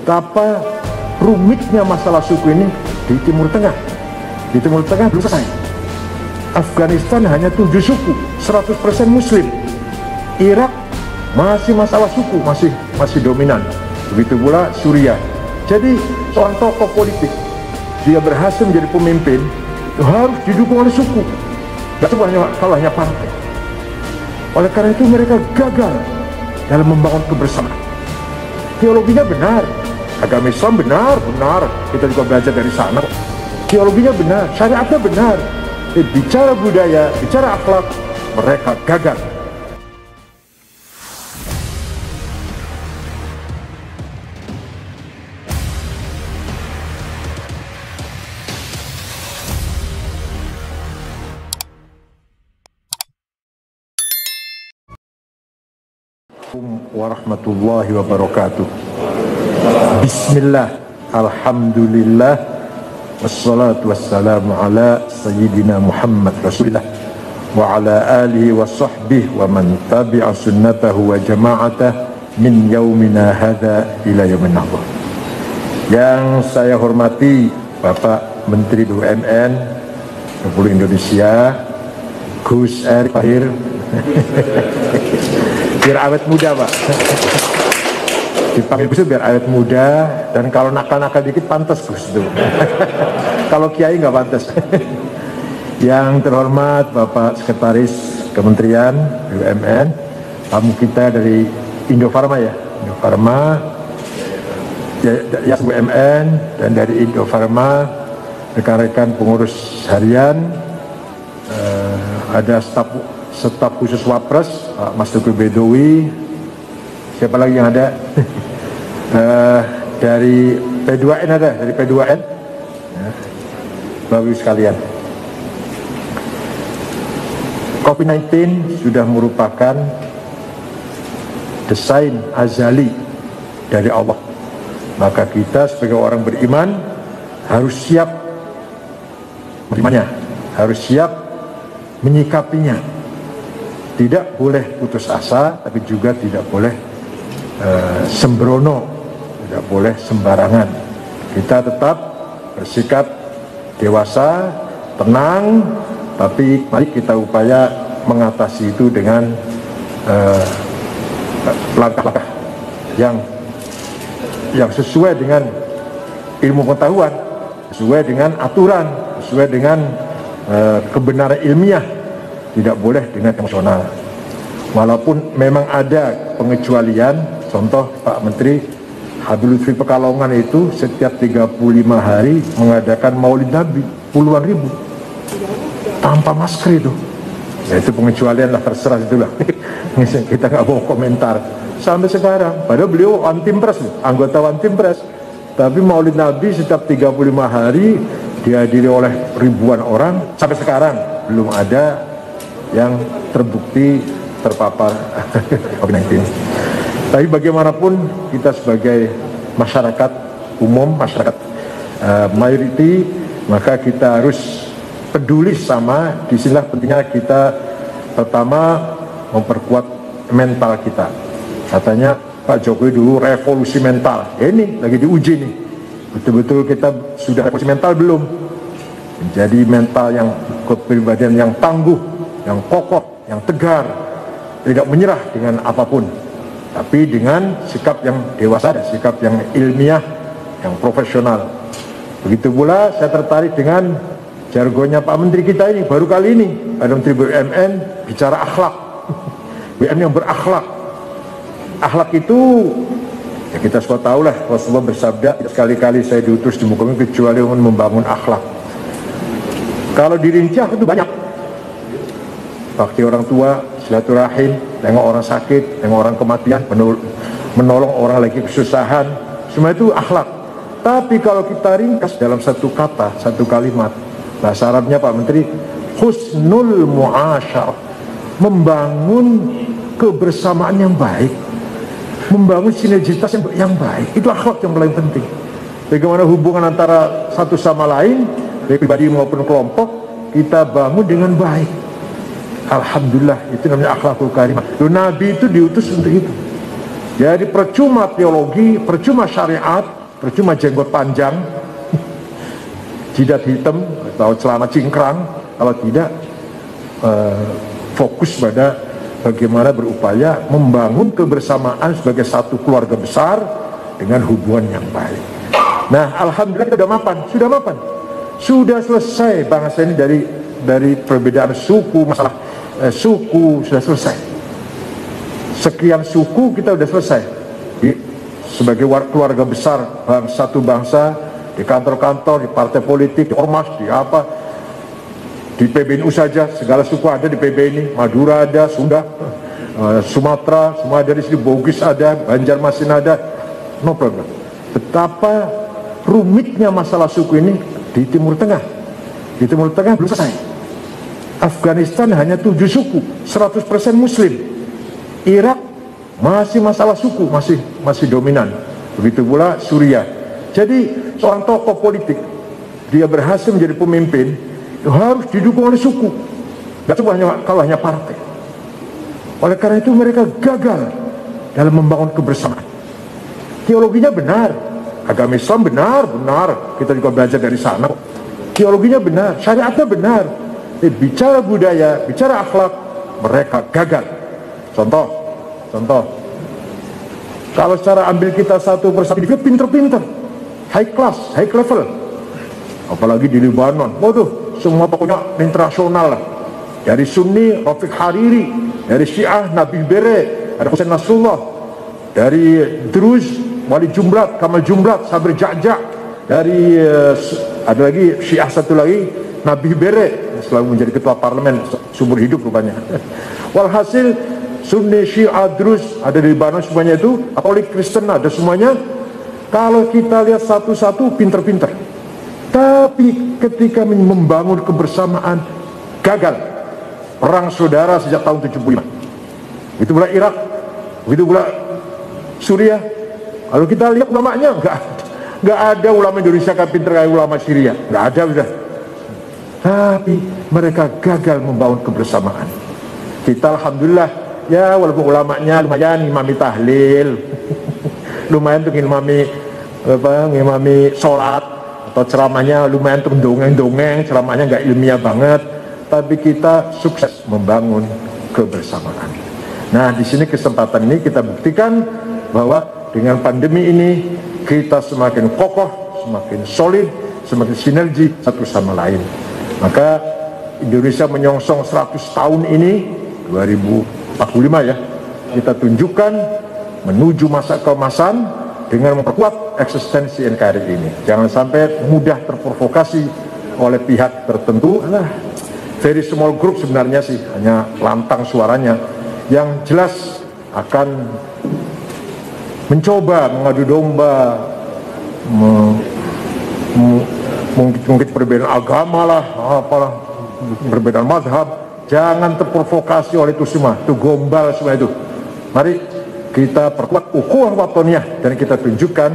betapa rumitnya masalah suku ini di Timur Tengah. Di Timur Tengah belum selesai. Afghanistan hanya 7 suku, 100% Muslim. Irak masih masalah suku, masih dominan. Begitu pula Suriah. Jadi seorang tokoh politik, dia berhasil menjadi pemimpin, harus didukung oleh suku. Gak cuma hanya partai. Oleh karena itu mereka gagal dalam membangun kebersamaan. Teologinya benar, agama Islam benar, kita juga belajar dari sana. Teologinya benar, syariatnya benar. Bicara budaya, bicara akhlak, mereka gagal. Warahmatullahi wabarakatuh. Bismillah, alhamdulillah, wassalatu wassalamu ala sayyidina Muhammad Rasulullah wa ala alihi wa sahbihi wa man tabi'a sunnatahu wa jama'atah min yaumina hadha ila yaumin nahdah. Yang saya hormati Bapak Menteri BUMN Republik Indonesia Gus Erick Thohir. Biar awet muda, Pak. Dipanggil Gus biar awet muda, dan kalau nakal-nakal dikit pantas Gus tuh. Kalau kiai nggak pantas. Yang terhormat Bapak Sekretaris Kementerian BUMN, tamu kita dari Indofarma ya, Indofarma ya BUMN, dan dari Indofarma rekan-rekan pengurus harian, ada staf khusus Wapres, Mas Teguh Bedowi, siapa lagi yang ada? Dari P2N ada, dari P2N, ya, Bapak Ibu sekalian. COVID-19 sudah merupakan desain azali dari Allah. Maka kita sebagai orang beriman harus siap menerimanya, harus siap menyikapinya. Tidak boleh putus asa, tapi juga tidak boleh sembrono, tidak boleh sembarangan. Kita tetap bersikap dewasa, tenang, tapi mari kita upaya mengatasi itu dengan langkah-langkah yang sesuai dengan ilmu pengetahuan, sesuai dengan aturan, sesuai dengan kebenaran ilmiah. Tidak boleh dengan emosional. Walaupun memang ada pengecualian, contoh Pak Menteri Habib Lutfi Pekalongan itu setiap 35 hari mengadakan Maulid Nabi puluhan ribu tanpa masker itu. Ya itu pengecualian lah, terserah itulah. Kita nggak mau komentar sampai sekarang. Padahal beliau One Team Press, anggota One Team Press. Tapi Maulid Nabi setiap 35 hari dihadiri oleh ribuan orang, sampai sekarang belum ada yang terbukti terpapar COVID-19. Tapi bagaimanapun kita sebagai masyarakat umum, masyarakat mayoriti, maka kita harus peduli sama. Disinilah pentingnya kita pertama memperkuat mental kita. Katanya Pak Jokowi dulu revolusi mental. Ya ini lagi diuji nih. Betul-betul kita sudah revolusi mental belum? Menjadi mental yang kepribadian yang tangguh, yang kokoh, yang tegar, tidak menyerah dengan apapun, tapi dengan sikap yang dewasa, sikap yang ilmiah, yang profesional. Begitu pula saya tertarik dengan jargonnya Pak Menteri kita ini, baru kali ini ada Menteri BUMN bicara akhlak. BUMN yang berakhlak. Akhlak itu ya kita semua tahu lah, Rasulullah bersabda, sekali-kali saya diutus di muka bumi kecuali untuk membangun akhlak. Kalau dirinci itu banyak. Bakti orang tua, silaturahim, tengok orang sakit, tengok orang kematian, menolong orang lagi kesusahan, semua itu akhlak. Tapi kalau kita ringkas dalam satu kata, satu kalimat, bahasa Arabnya Pak Menteri, husnul mu'asyarah, membangun kebersamaan yang baik, membangun sinergitas yang baik, itu akhlak yang paling penting. Bagaimana hubungan antara satu sama lain, baik pribadi maupun kelompok, kita bangun dengan baik. Alhamdulillah, itu namanya akhlakul karimah. Nabi itu diutus untuk itu. Jadi percuma teologi, percuma syariat, percuma jenggot panjang, jidat hitam atau celana cingkrang, kalau tidak fokus pada bagaimana berupaya membangun kebersamaan sebagai satu keluarga besar dengan hubungan yang baik. Nah, alhamdulillah kita sudah mapan, sudah selesai bangsa ini dari perbedaan suku, masalah suku sudah selesai. Sekian suku kita sudah selesai. Sebagai keluarga besar, satu bangsa, di kantor-kantor, di partai politik, di ormas, di apa, di PBNU saja, segala suku ada di PB ini. Madura ada, Sunda, Sumatera, semua ada di sini, Bugis ada, Banjarmasin ada, no problem. Betapa rumitnya masalah suku ini di Timur Tengah. Di Timur Tengah belum selesai. Afghanistan hanya 7 suku, 100% Muslim. Irak masih masalah suku, masih dominan. Begitu pula Suriah. Jadi seorang tokoh politik, dia berhasil menjadi pemimpin, harus didukung oleh suku, gak cuma kalau hanya partai. Oleh karena itu mereka gagal dalam membangun kebersamaan. Teologinya benar, agama Islam benar, kita juga belajar dari sana. Teologinya benar, syariatnya benar. Bicara budaya, bicara akhlak, mereka gagal. Contoh, kalau secara ambil kita satu persatu, dia pinter-pinter, high class, high level. Apalagi di Lebanon, waduh, semua pokoknya internasional lah. Dari Sunni, Rafiq Hariri, dari Syiah, Nabi Bere, ada Hussein Nasrullah, dari Druz, Wali Jumblat, Kamal Jumblat, Sabri Ja'ja', dari ada lagi Syiah satu lagi, Nabi Bere, selalu menjadi ketua parlemen seumur hidup rupanya. Walhasil Sunni, Syiah, Druz ada di Lebanon semuanya itu, Katolik, Kristen ada semuanya. Kalau kita lihat satu-satu pinter-pinter, tapi ketika membangun kebersamaan gagal. Perang saudara sejak tahun 75. Itu pula Irak, begitu pula Suriah. Kalau kita lihat ulamanya nggak ada ulama Indonesia kan pinter kayak ulama Syria, nggak ada udah. Tapi mereka gagal membangun kebersamaan. Kita alhamdulillah ya, walaupun ulamanya lumayan ngimami tahlil, lumayan untuk ngimami sholat, atau ceramahnya lumayan untuk dongeng-dongeng, ceramahnya nggak ilmiah banget, tapi kita sukses membangun kebersamaan. Nah, di sini kesempatan ini kita buktikan bahwa dengan pandemi ini kita semakin kokoh, semakin solid, semakin sinergi satu sama lain. Maka Indonesia menyongsong 100 tahun ini 2045 ya, kita tunjukkan menuju masa keemasan dengan memperkuat eksistensi NKRI ini. Jangan sampai mudah terprovokasi oleh pihak tertentu. Very small group sebenarnya sih, hanya lantang suaranya, yang jelas akan mencoba mengadu domba, mungkin perbedaan agama lah, apalah, perbedaan mazhab. Jangan terprovokasi oleh itu semua, itu gombal semua itu. Mari kita perkuat ukhuwah watoniyah dan kita tunjukkan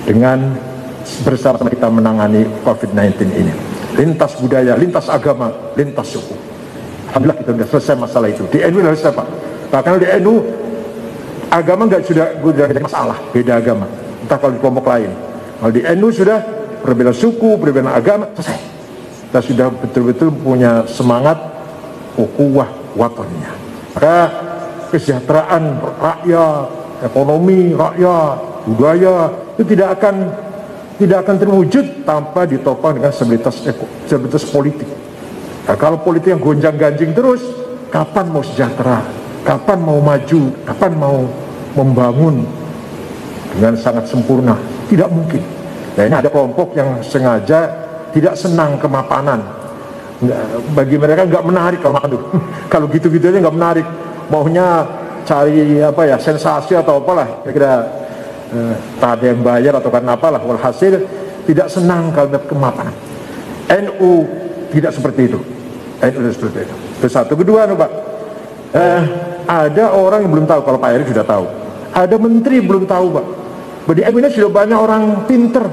dengan bersama kita menangani COVID-19 ini. Lintas budaya, lintas agama, lintas suku. Alhamdulillah kita sudah selesai masalah itu. Di NU sudah selesai Pak. Bahkan di NU agama sudah ada masalah, beda agama. Entah kalau di kelompok lain. Kalau di NU sudah perbedaan suku, perbedaan agama, selesai. Kita sudah betul-betul punya semangat ukhuwah watoniyah. Maka kesejahteraan rakyat, ekonomi rakyat, budaya itu tidak akan terwujud tanpa ditopang dengan stabilitas politik. Nah, kalau politik yang gonjang-ganjing terus, kapan mau sejahtera, kapan mau maju, kapan mau membangun dengan sangat sempurna? Tidak mungkin. Nah, ini ada kelompok yang sengaja tidak senang kemapanan. Bagi mereka nggak menarik kalau makan tuh. Kalau gitu-gitu aja nggak menarik. Maunya cari apa ya, sensasi atau apalah. Kira-kira tak ada yang bayar atau karena apalah. Walhasil tidak senang kalau kemapanan. NU tidak seperti itu. NU tidak seperti itu. Itu satu. Kedua, Pak, ada orang yang belum tahu. Kalau Pak Erick sudah tahu. Ada menteri belum tahu, Pak. Di NU ini sudah banyak orang pinter.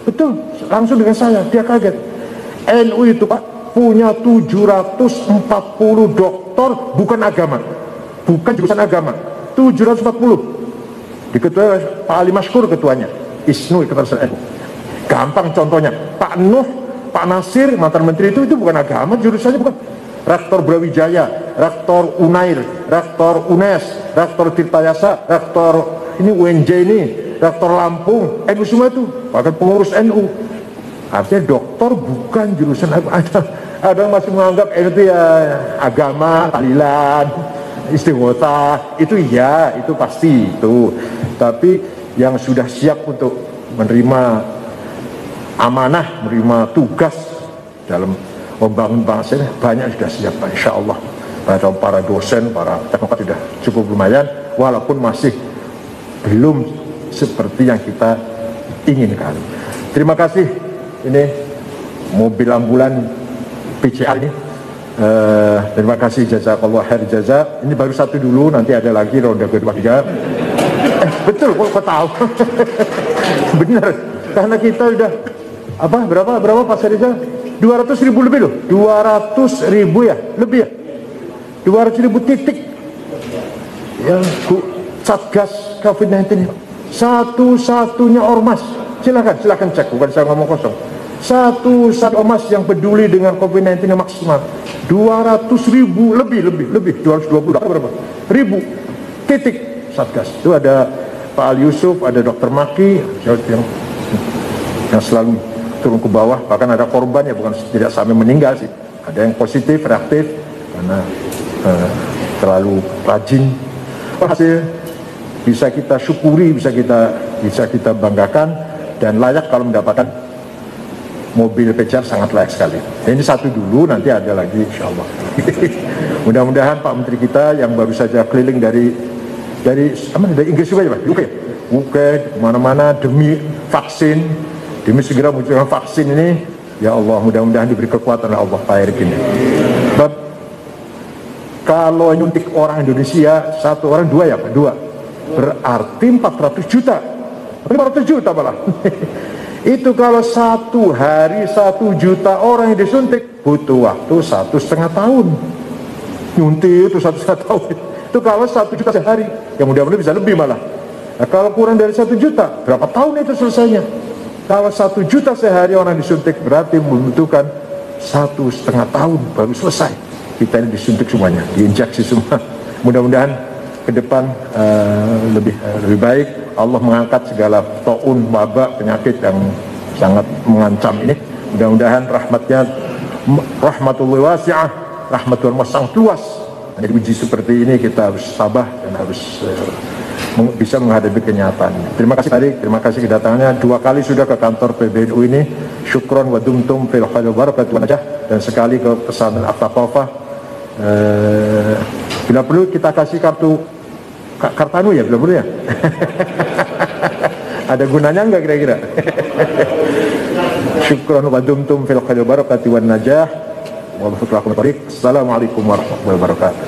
Betul, langsung dengan saya, dia kaget. NU itu Pak punya 740 doktor bukan agama, bukan jurusan agama, 740. Diketuai Pak Ali Mashkur ketuanya, ISNU Ikatan Serta NU. Gampang contohnya, Pak Nuh, Pak Nasir, mantan menteri itu bukan agama, jurusannya bukan. Rektor Brawijaya, Rektor Unair, Rektor UNES, Rektor Tirtayasa, Rektor ini UNJ ini, Rektor Lampung, NU semua itu, bahkan pengurus NU. Artinya doktor bukan jurusan agama. Ada yang masih menganggap NU itu ya agama, tahlilan, istighosah, itu ya, itu pasti itu. Tapi yang sudah siap untuk menerima amanah, menerima tugas dalam membangun bangsa ini banyak sudah siap, insya Allah. Para dosen, para teknokrat sudah cukup lumayan, walaupun masih belum seperti yang kita inginkan. Terima kasih. Ini mobil ambulan PCA ini. Terima kasih, jazakallah khair jaza. Ini baru satu dulu, nanti ada lagi ronde kedua tiga. Betul, kok tahu? Benar, karena kita udah berapa Pak Sariza? 200.000 lebih loh, 200.000 ya, lebih ya, 200.000 titik yang Satgas COVID-19 satu-satunya ormas. Silakan cek, bukan saya ngomong kosong. Satu ormas yang peduli dengan COVID-19 yang maksimal 200.000 lebih 220 berapa ribu titik Satgas. Itu ada Pak Ali Yusuf, ada Dr. Maki yang selalu turun ke bawah, bahkan ada korban ya, bukan tidak sampai meninggal sih, ada yang positif reaktif karena terlalu rajin. Hasil bisa kita syukuri, bisa kita banggakan, dan layak kalau mendapatkan mobil PCR, sangat layak sekali. Nah, ini satu dulu, nanti ada lagi insya Allah. Mudah-mudahan Pak Menteri kita yang baru saja keliling dari Inggris juga ya Pak, UK kemana-mana demi vaksin, demi segera munculkan vaksin ini. Ya Allah, mudah-mudahan diberi kekuatan oleh Allah Pak Erick ini. Sebab kalau nyuntik orang Indonesia, satu orang dua ya Pak, dua, berarti 400 juta, 500 juta malah. Itu kalau satu hari 1 juta orang yang disuntik, butuh waktu 1,5 tahun. Nyuntik itu 1,5 tahun. Itu kalau 1 juta sehari, yang mudah-mudahan bisa lebih malah. Nah, kalau kurang dari 1 juta, berapa tahun itu selesainya? Kalau 1 juta sehari orang disuntik, berarti membutuhkan 1,5 tahun baru selesai. Kita ini disuntik semuanya, diinjeksi semua. Mudah-mudahan ke depan lebih baik. Allah mengangkat segala taun, wabak, penyakit yang sangat mengancam ini. Mudah-mudahan rahmatullahi wasi'ah, rahmatullahi sangat luas. Jadi uji seperti ini kita harus sabar dan harus bisa menghadapi kenyataan. Terima kasih tadi, terima kasih kedatangannya. 2 kali sudah ke kantor PBNU ini. Syukron wa dumtum fil khair wa barakatuh najah, dan sekali ke pesantren At-Taqafah. Bila perlu kita kasih kartanu ya, bila perlu ya. Ada gunanya enggak kira-kira? Syukron wa dumtum fil khair wa barakatuh najah. Wallahualam. Assalamualaikum warahmatullahi wabarakatuh.